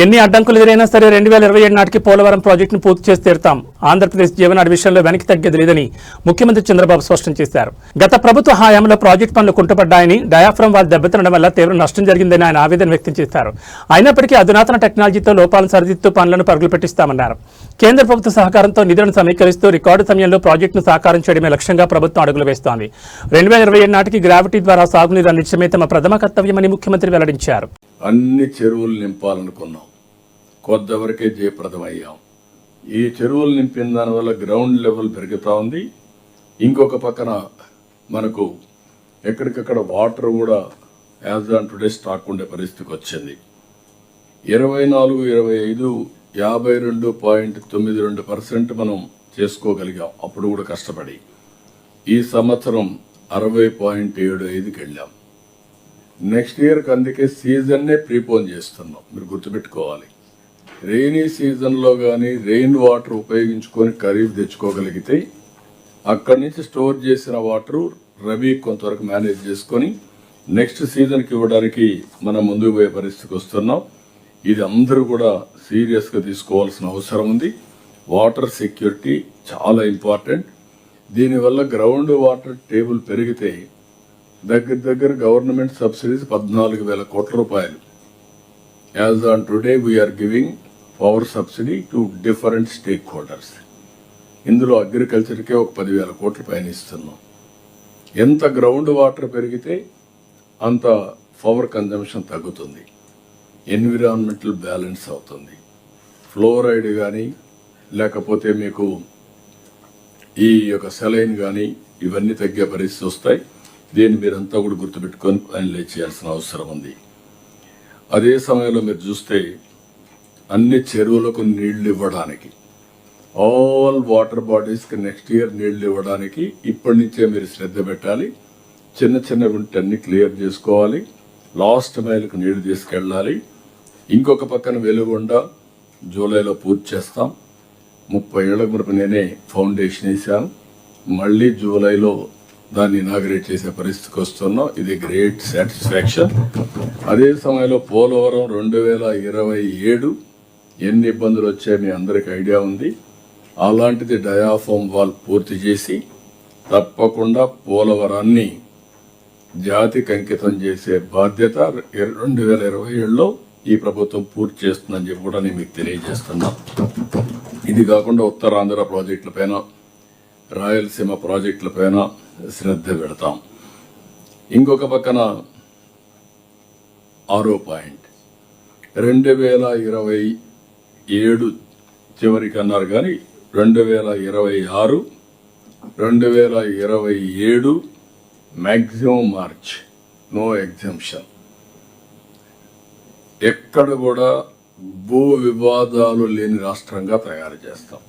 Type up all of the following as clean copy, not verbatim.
ఎన్ని అడ్డంకులు ఎదురైనా సరే 2027 నాటికి పోలవరం ప్రాజెక్టును పూర్తి చేసి తీరుతాం. ఆంధ్రప్రదేశ్ జీవనాడి విషయంలో వెనక్కి తగ్గేది లేదని ముఖ్యమంత్రి చంద్రబాబు స్పష్టం చేశారు. గత ప్రభుత్వ హయాంలో ప్రాజెక్టు పనులు కుంటుపడ్డాయని, డయాఫ్రమ్ వాల్ దెబ్బతినడం వల్ల తీవ్ర నష్టం జరిగిందని ఆయన ఆవేదన వ్యక్తం చేశారు. అయినప్పటికీ అధునాతన టెక్నాలజీతో లోపాలను సరిదిద్దుతూ పనులను పరుగులు పెట్టిస్తామన్నారు. కేంద్ర ప్రభుత్వ సహకారంతో నిధులను సమీకరిస్తూ రికార్డు సమయంలో ప్రాజెక్టును సాకారం చేయడమే లక్ష్యంగా ప్రభుత్వం అడుగులు వేస్తోంది. 2027 నాటికి గ్రావిటీ ద్వారా సాగునీరు అందించడమే తమ ప్రథమ కర్తవ్యమని ముఖ్యమంత్రి వెల్లడించారు. అన్ని చెరువులు నింపాలనుకున్నాం, కొద్దివరకే జయప్రదమయ్యాం. ఈ చెరువులు నింపిన దానివల్ల గ్రౌండ్ లెవెల్ పెరుగుతూ ఉంది. ఇంకొక పక్కన మనకు ఎక్కడికక్కడ వాటర్ కూడా యాజ్ ఆన్ టుడే స్టాక్ ఉండే పరిస్థితికి వచ్చింది. 24-25 52.92% మనం చేసుకోగలిగాం, అప్పుడు కూడా కష్టపడి. ఈ సంవత్సరం 60.75కి వెళ్ళాం. నెక్స్ట్ ఇయర్కి అందుకే సీజన్నే ప్రీపోన్ చేస్తున్నాం. మీరు గుర్తుపెట్టుకోవాలి, రెయినీ సీజన్లో కానీ రెయిన్ వాటర్ ఉపయోగించుకొని ఖరీఫ్ తెచ్చుకోగలిగితే అక్కడి నుంచి స్టోర్ చేసిన వాటరు రబీ కొంతవరకు మేనేజ్ చేసుకొని నెక్స్ట్ సీజన్కి ఇవ్వడానికి మనం ముందుకు పోయే పరిస్థితికి వస్తున్నాం. ఇది అందరూ కూడా సీరియస్గా తీసుకోవాల్సిన అవసరం ఉంది. వాటర్ సెక్యూరిటీ చాలా ఇంపార్టెంట్. దీనివల్ల గ్రౌండ్ వాటర్ టేబుల్ పెరిగితే దగ్గర గవర్నమెంట్ సబ్సిడీస్ 14,000 కోట్ల రూపాయలు. As on today we are giving power subsidy to different stakeholders. ఇందులో అగ్రికల్చర్కే ఒక 10,000 కోట్ల పైన ఇస్తున్నాం. ఎంత గ్రౌండ్ వాటర్ పెరిగితే అంత పవర్ కన్జంప్షన్ తగ్గుతుంది, ఎన్విరాన్మెంటల్ బ్యాలెన్స్ అవుతుంది. ఫ్లోరైడ్ కానీ లేకపోతే మీకు ఈ యొక్క సెలైన్ కానీ ఇవన్నీ తగ్గే పరిస్థితి వస్తాయి. దీన్ని మీరంతా కూడా గుర్తుపెట్టుకొని అనలైజ్ చేయాల్సిన అవసరం ఉంది. అదే సమయంలో మీరు చూస్తే అన్ని చెరువులకు నీళ్లు ఇవ్వడానికి, ఆల్ వాటర్ బాడీస్కి నెక్స్ట్ ఇయర్ నీళ్లు ఇవ్వడానికి ఇప్పటి నుంచే మీరు శ్రద్ధ పెట్టాలి. చిన్న ఉంటే అన్ని క్లియర్ చేసుకోవాలి. లాస్ట్ మైల్కి నీళ్లు తీసుకెళ్ళాలి. ఇంకొక పక్కన వెలుగొండ జూలైలో పూర్తి చేస్తాం. 30 ఏళ్ల వరకు నేనే ఫౌండేషన్ వేసాను. మళ్ళీ జూలైలో దాన్ని ఇనాగరేట్ చేసే పరిస్థితికి వస్తున్నాం. ఇది గ్రేట్ సాటిస్ఫాక్షన్. అదే సమయంలో పోలవరం 2027 ఎన్ని ఇబ్బందులు వచ్చాయో మీ అందరికి ఐడియా ఉంది. అలాంటిది డయాఫ్రమ్ వాల్ పూర్తి చేసి తప్పకుండా పోలవరాన్ని జాతికి అంకితం చేసే బాధ్యత 2027లో ఈ ప్రభుత్వం పూర్తి చేస్తుందని చెప్పి కూడా నేను మీకు తెలియజేస్తున్నా. ఇది కాకుండా ఉత్తరాంధ్ర ప్రాజెక్టులపైన, రాయలసీమ ప్రాజెక్టులపైన శ్రద్ధ పెడతాం. ఇంకొక పక్కన 6వ పాయింట్, 2027 చివరికి అన్నారు కానీ 2026, 2027 మ్యాక్సిమం మార్చ్, నో ఎగ్జంప్షన్. ఎక్కడ కూడా భూ వివాదాలు లేని రాష్ట్రంగా తయారు చేస్తాం.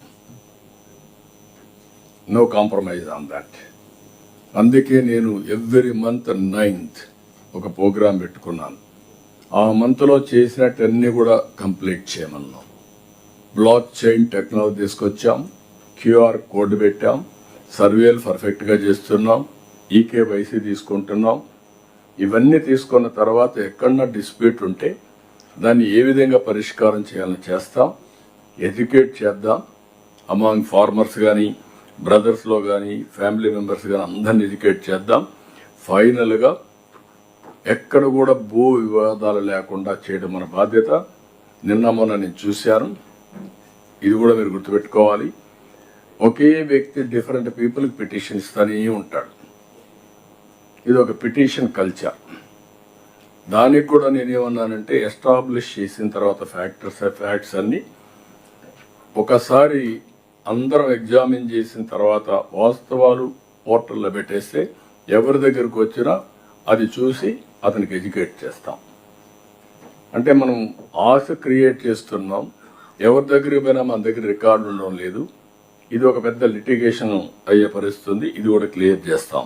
No compromise on that. అందుకే నేను ఎవ్రీ మంత్ 9th ఒక ప్రోగ్రాం పెట్టుకున్నాను. ఆ మంత్లో చేసినట్టన్నీ కూడా కంప్లీట్ చేయమన్నాం. బ్లాక్ చైన్ టెక్నాలజీ తీసుకొచ్చాం, క్యూఆర్ కోడ్ పెట్టాం, సర్వేలు పర్ఫెక్ట్గా చేస్తున్నాం, ఈకేవైసీ తీసుకుంటున్నాం. ఇవన్నీ తీసుకున్న తర్వాత ఎక్కడన్నా డిస్ప్యూట్ ఉంటే దాన్ని ఏ విధంగా పరిష్కారం చేయాలని చేస్తాం. ఎడ్యుకేట్ చేద్దాం. అమాంగ్ ఫార్మర్స్ కానీ, బ్రదర్స్లో కానీ, ఫ్యామిలీ మెంబర్స్ కానీ అందరిని ఎడ్యుకేట్ చేద్దాం. ఫైనల్గా ఎక్కడ కూడా భూ వివాదాలు లేకుండా చేయడం మన బాధ్యత. మొన్న నేను చూశాను, ఇది కూడా మీరు గుర్తుపెట్టుకోవాలి. ఒకే వ్యక్తి డిఫరెంట్ పీపుల్కి పిటిషన్ ఇస్తానే ఉంటాడు. ఇది ఒక పిటిషన్ కల్చర్. దానికి కూడా నేనేమన్నానంటే, ఎస్టాబ్లిష్ చేసిన తర్వాత ఫ్యాక్ట్స్ అన్ని ఒకసారి అందరం ఎగ్జామిన్ చేసిన తర్వాత వాస్తవాలు పోర్టల్లో పెట్టేస్తే ఎవరి దగ్గరకు వచ్చినా అది చూసి అతనికి ఎడ్యుకేట్ చేస్తాం. అంటే మనం ఆశ క్రియేట్ చేస్తున్నాం. ఎవరి దగ్గరికి పోయినా మన దగ్గర రికార్డు ఉండడం లేదు. ఇది ఒక పెద్ద లిటిగేషన్ అయ్యే పరిస్థితి ఉంది. ఇది కూడా క్లియర్ చేస్తాం.